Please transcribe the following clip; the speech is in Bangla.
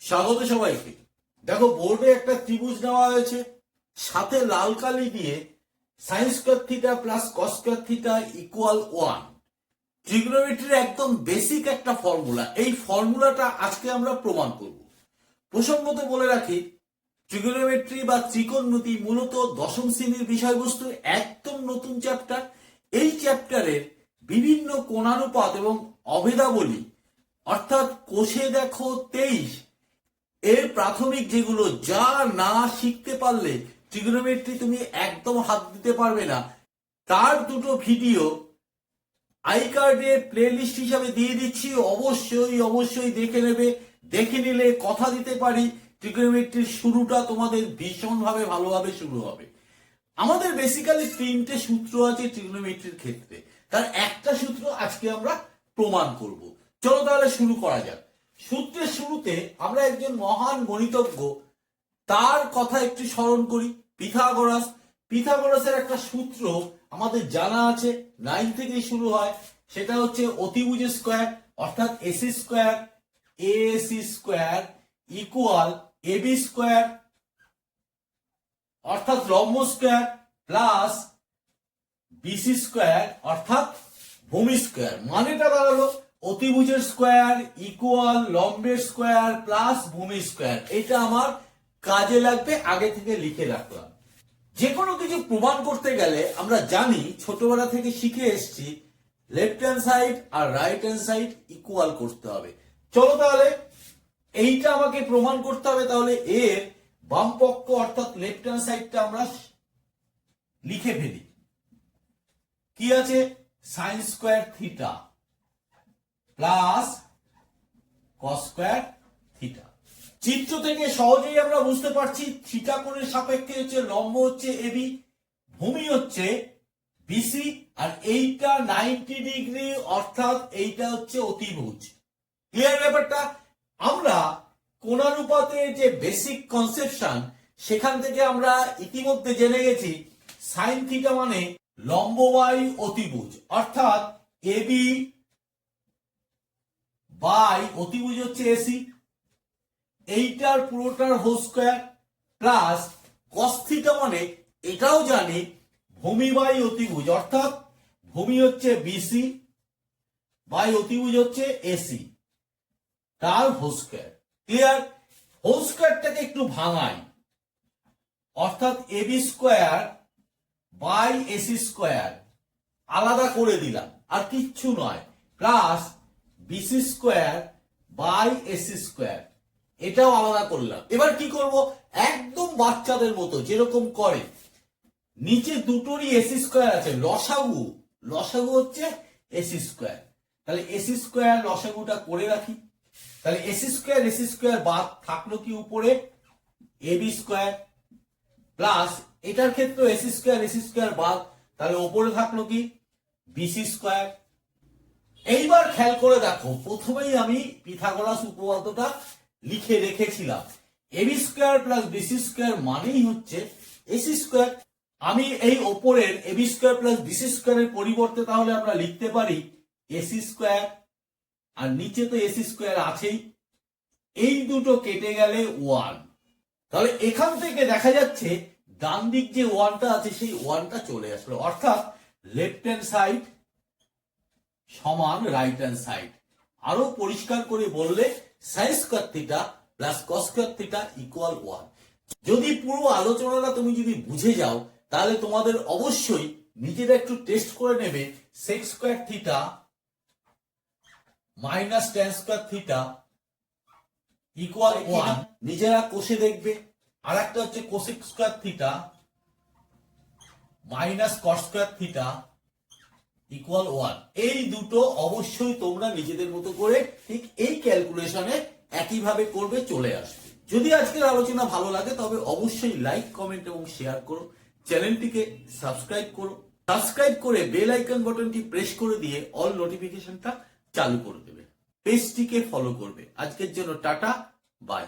স্বাগত সবাইকে। দেখো, বোর্ডে একটা ত্রিভুজ নেওয়া হয়েছে, সাথে লাল কালি দিয়ে sin square theta plus cos square theta equal 1। ট্রিগোনোমেট্রির একদম বেসিক একটা ফর্মুলা। এই ফর্মুলাটা আজকে আমরা প্রমাণ করব। প্রসঙ্গত বলে রাখি, ট্রিগোনোমেট্রি বা ত্রিকোণমিতি মূলত দশম শ্রেণীর বিষয়বস্তু, একদম নতুন চ্যাপ্টার। এই চ্যাপ্টারের বিভিন্ন কোণানুপাত এবং অভেদাবলী, অর্থাৎ কোষে দেখো 23 এর প্রাথমিক যেগুলো, যা না শিখতে পারলে ট্রিগোনোমেট্রি তুমি একদম হাত দিতে পারবে না, তার দুটো ভিডিও আই কার্ডে প্লেলিস্ট হিসাবে দিয়ে দিচ্ছি। অবশ্যই দেখে নেবে। দেখে নিলে কথা দিতে পারি ট্রিগোনোমেট্রির শুরুটা তোমাদের ভীষণভাবে ভালোভাবে শুরু হবে। আমাদের বেসিক্যালি তিনটে সূত্র আছে ট্রিগোনোমেট্রির ক্ষেত্রে, তার একটা সূত্র আজকে আমরা প্রমাণ করব। চলো তাহলে শুরু করা যাক। সূত্রের শুরুতে আমরা একজন মহান গণিতজ্ঞ, তার কথা একটু স্মরণ করি, পিথাগোরাস। পিথাগোরাসের একটা সূত্র আমাদের জানা আছে, 9 থেকে শুরু হয়। সেটা হচ্ছে অতিভুজ স্কয়ার, অর্থাৎ AC square AC square equal AB square, অর্থাৎ লম্ব স্কয়ার, প্লাস বিসি স্কয়ার, অর্থাৎ ভূমি স্কয়ার। মানেটা দাঁড়ালো অতিভুজের স্কয়ার ইকুয়াল লম্বের স্কয়ার প্লাস ভূমি স্কয়ার। এটা আমার কাজে লাগবে, আগে থেকে লিখে রাখলাম। যে কোনো কিছু প্রমাণ করতে গেলে আমরা জানি, ছোটবেলা থেকে শিখে এসেছি, লেফট হ্যান্ড সাইড আর রাইট হ্যান্ড সাইড ইকুয়াল করতে হবে। চলো তাহলে এইটা আমাকে প্রমাণ করতে হবে। তাহলে এর বাম পক্ষ অর্থাৎ লেফট হ্যান্ড সাইডটা আমরা লিখে ফেলি। কি আছে? Sine square theta plus cos square theta. চিত্র থেকে সহজেই আমরা বুঝতে পারছি থিটা কোণের সাপেক্ষে হচ্ছে লম্ব হচ্ছে এবি, ভূমি হচ্ছে বিসি, আর এইটা 90 ডিগ্রি, অর্থাৎ এইটা হচ্ছে অতিভুজ। ক্লিয়ার ব্যাপারটা? আমরা কোণানুপাতের যে বেসিক কনসেপশন, সেখান থেকে আমরা ইতিমধ্যে জেনে গেছি সাইন থিটা মানে লম্ব বাই অতিভুজ, অর্থাৎ এবি বাই অতিভুজ হচ্ছে এসি, এইটার পুরোটার whole square, plus cos theta মানে এটাও জানি ভূমি বাই অতিভুজ, অর্থাৎ ভূমি হচ্ছে বিসি বাই অতিভুজ হচ্ছে এসি, তার হোল স্কয়ার। ক্লিয়ার? হোল স্কয়ারটাকে একটু ভাঙাই, অর্থাৎ AB square by AC square আলাদা করে দিলাম, আর কিচ্ছু নয়, plus BC square by AC square, এটাও আলাদা করলাম। এবার কি করব? একদম বাচ্চাদের মতো যেরকম করে, নিচে দুটোরই এসি স্কয়ার আছে, লসাগু হচ্ছে এসি স্কয়ার। তাহলে এসি স্কয়ার লসাগুটা করে রাখি। তাহলে এসি স্কয়ার বাদ থাকলো কি উপরে? এবি স্কয়ার, প্লাস এটার ক্ষেত্রে এসি স্কয়ার বাদ, তাহলে উপরে থাকলো কি? BC square. এইবার খেয়াল করে দেখো, প্রথমেই আমি পিথাগোরাস উপপাদ্যটা লিখে রেখেছিলাম। AB square plus BC square মানেই হচ্ছে এসি স্কয়ার। আমি এই ওপরের এবি স্কয়ার প্লাস বিসি স্কয়ারের পরিবর্তে তাহলে আমরা লিখতে পারি এসি স্কয়ার, আর নিচে তো এসি স্কয়ার আছেই, এই দুটো কেটে গেলে 1। তাহলে এখান থেকে দেখা যাচ্ছে ডান দিক যে 1টা আছে সেই 1টা চলে আসলো, অর্থাৎ লেফট হ্যান্ড সাইড সমান রাইট হ্যান্ড সাইড। আরো পরিষ্কার করে বললে sine square theta plus cos square theta equal 1। যদি পুরো আলোচনাটা তুমি যদি বুঝে যাও, তাহলে তোমাদের অবশ্যই নিজেরা একটু টেস্ট করে নেবে। Sec square theta minus tan square theta equal 1, নিজেরা কষে দেখবে। আর একটা হচ্ছে cosec square theta minus cos square theta equal 1। এই দুটো অবশ্যই তোমরা নিজেদের মতো করে ঠিক এই ক্যালকুলেশনে একইভাবে করবে, চলে আসবে। যদি আজকের আলোচনা ভালো লাগে তবে অবশ্যই লাইক, কমেন্ট এবং শেয়ার করো। চ্যানেলটিকে সাবস্ক্রাইব করো। সাবস্ক্রাইব করে বেল আইকন বাটনটি প্রেস করে দিয়ে অল নোটিফিকেশনটা চালু করে দেবে। পেজটিকে ফলো করবে। আজকের জন্য টাটা, বাই।